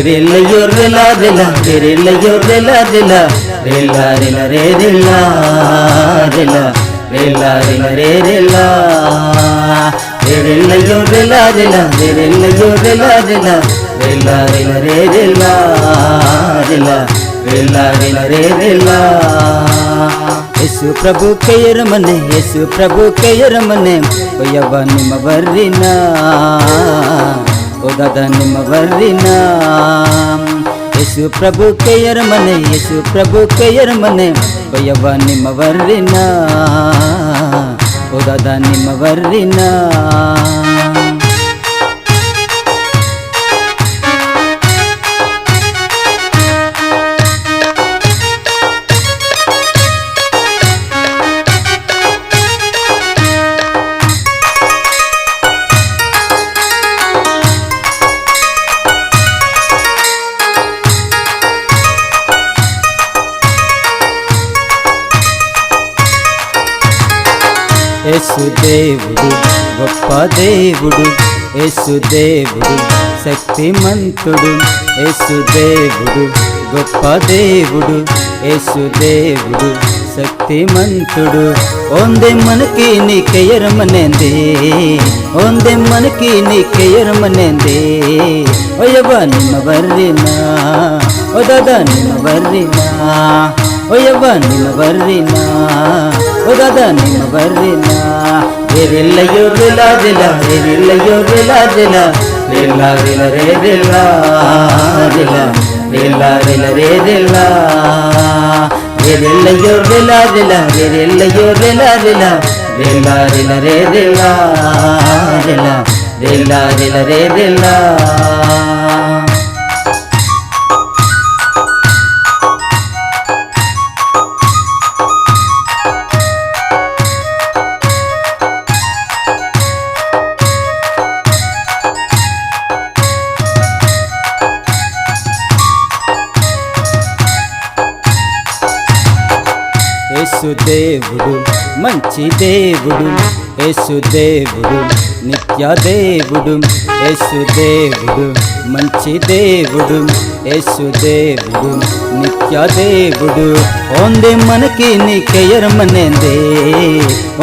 ರಿಲ್ಲಯ್ಯೋ ರಿಲ ರಿಲ ರಿಲ್ಲಯ್ಯೋ ರಿಲ ರಿಲ ರಿಲ್ಲ ರಿಲ ರೇ ರಿಲ್ಲ ರಿಲ ರಿಲ್ಲ ರಿಲ ರೇ ರಿಲ್ಲ ರಿಲ್ಲಯ್ಯೋ ರಿಲ ರಿಲ ರಿಲ್ಲಯ್ಯೋ ರಿಲ ರಿಲ ರಿಲ್ಲ ರಿಲ ರೇ ರಿಲ್ಲ ರಿಲ್ಲ ರಿಲ್ಲ ರಿಲ ರೇ ರಿಲ್ಲ ಯೇಸು ಪ್ರಭು ಕೈಯರ ಮನೆ ಯೇಸು ಪ್ರಭು ಕೈಯರ ಮನೆ ಒಯ್ಯವ ನಿಮ್ಮ ಬರ್ರಿನ ಓದದ ನಿಮ್ಮ ಬರ್ರಿನ ಯೇಸು ಪ್ರಭು ಕೈಯರ ಮನೆ ಯೇಸು ಪ್ರಭು ಕೈಯರ ಮನೆ ಒಯ್ಯವ ನಿಮ್ಮ ಬರ್ರಿನ ಓದದ ನಿಮ್ಮ ಬರ್ರಿನ యేసు దేవుడు గొప్ప దేవుడు యేసు దేవుడు శక్తిమంతుడు యేసు దేవుడు గొప్ప దేవుడు యేసు దేవుడు శక్తిమంతుడు ఓందే మనకి నీకెయ్యర మనేంది ఓందే మనకి నీకెయ్యర మనేంది ఓయవ్వ ನಿಮ್ಮ ಬರ್ರಿನ ఓ దాదా ನಿಮ್ಮ ಬರ್ರಿನ ఓయవ్వ ನಿಮ್ಮ ಬರ್ರಿನ ఓ దాదా ನಿಮ್ಮ ಬರ್ರಿನ ರಿಲ್ಲಯ್ಯೋ ರಿಲ ರಿಲ ರಿಲ್ಲಯ್ಯೋ ರಿಲ ರಿಲ ರಿಲ್ಲ ರಿಲ ರೇ ರಿಲ್ಲ ರಿಲ ರಿಲ್ಲ ರಿಲ ರೇ ರಿಲ್ಲ ರಿಲ್ಲಯ್ಯೋ ರಿಲ ರಿಲ ರಿಲ್ಲಯ್ಯೋ ರಿಲ ರಿಲ ರಿಲ್ಲ ರಿಲ ರೇ ರಿಲ್ಲ ರಿಲ ರಿಲ್ಲ ರಿಲ ರೇ ರಿಲ್ಲ యేసు దేవుడు మంచి దేవుడు యేసు దేవుడు నిత్య దేవుడు యేసు దేవుడు మంచి దేవుడు యేసు దేవుడు నిత్య దేవుడు ఓందే మనకి నీకెయ్యర మనేంది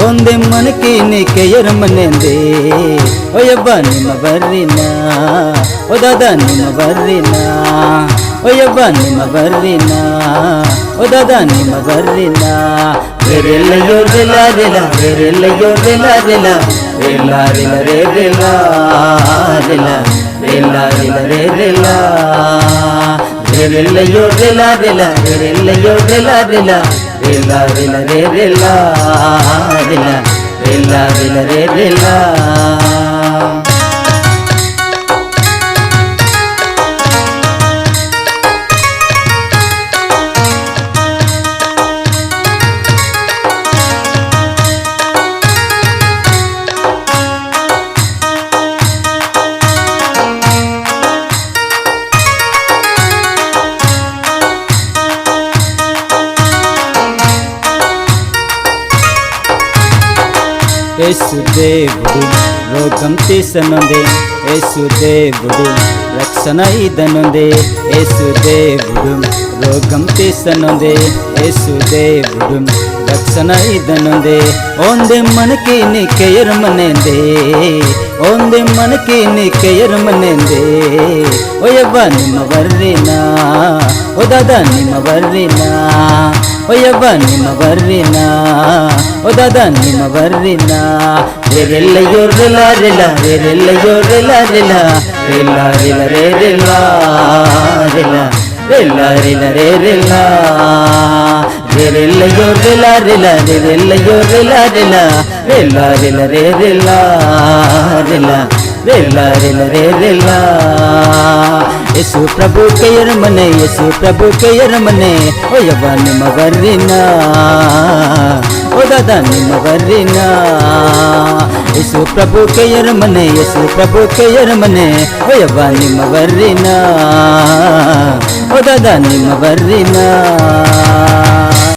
ఓందే మనకి నీకెయ్యర మనేంది ఓయవ్వ ನಿಮ್ಮ ಬರ್ರಿನ ఓ దాదా ನಿಮ್ಮ ಬರ್ರಿನ ఓయవ్వ ನಿಮ್ಮ ಬರ್ರಿನ ఓ దాదా ನಿಮ್ಮ ಬರ್ರಿನ ರಿಲ್ಲಯ್ಯೋ ರಿಲ ರಿಲ ರಿಲ್ಲಯ್ಯೋ ರಿಲ ರಿಲ ರಿಲ್ಲ ರಿಲ ರೇ ರಿಲ್ಲ ರಿಲ ರಿಲ್ಲ ರಿಲ ರೇ ರಿಲ್ಲ ರಿಲ್ಲಯ್ಯೋ ರಿಲ ರಿಲ ರಿಲ್ಲಯ್ಯೋ ರಿಲ ರಿಲ ರಿಲ್ಲ ರಿಲ ರೇ ರಿಲ್ಲ ರಿಲ ರಿಲ್ಲ ರಿಲ ರೇ ರಿಲ್ಲ యేసు దేవుడు రోగం తీసనుంది యేసు దేవుడు రక్షణ ఇదనుంది యేసు దేవుడు రోగం తీసనుంది యేసు దేవుడు రక్షణ ఇదనుంది ఓందే మనకి నీకెయ్యర మనేంది ఓందే మనకి నీకెయ్యర మనేంది ఓయవ్వ ನಿಮ್ಮ ಬರ್ರಿನ ఓ దాదా ನಿಮ್ಮ ಬರ್ರಿನ ఓయవ్వ ನಿಮ್ಮ ಬರ್ರಿನ ఓ దాదా ನಿಮ್ಮ ಬರ್ರಿನ ರಿಲ್ಲಯ್ಯೋ ರಿಲ ರಿಲ ರಿಲ್ಲಯ್ಯೋ ರಿಲ ರಿಲ ರಿಲ್ಲ ರಿಲ ರೇ ರಿಲ್ಲ ರಿಲ ರಿಲ್ಲ ರಿಲ ರೇ ರಿಲ್ಲ ರಿಲ್ಲಯ್ಯೋ ರಿಲ ರಿಲ ರಿಲ್ಲಯ್ಯೋ ರಿಲ ರಿಲ ರಿಲ್ಲ ರಿಲ ರೇ ರಿಲ್ಲ ರಿಲ್ಲ ರಿಲ್ಲ ರಿಲ ರೇ ರಿಲ್ಲ ಯೇಸು ಪ್ರಭು ಕೈಯರ ಮನೆ ಯೇಸು ಪ್ರಭು ಕೈಯರ ಮನೆ ಓಯವ್ವ ನಿಮ್ಮ ಬರ್ರಿನ ಓ దాదా ನಿಮ್ಮ ಬರ್ರಿನ ಯೇಸು ಪ್ರಭು ಕೈಯರ ಮನೆ ಯೇಸು ಪ್ರಭು ಕೈಯರ ಮನೆ ಓಯವ್ವ ನಿಮ್ಮ ಬರ್ರಿನ ಓ దాదా ನಿಮ್ಮ ಬರ್ರಿನ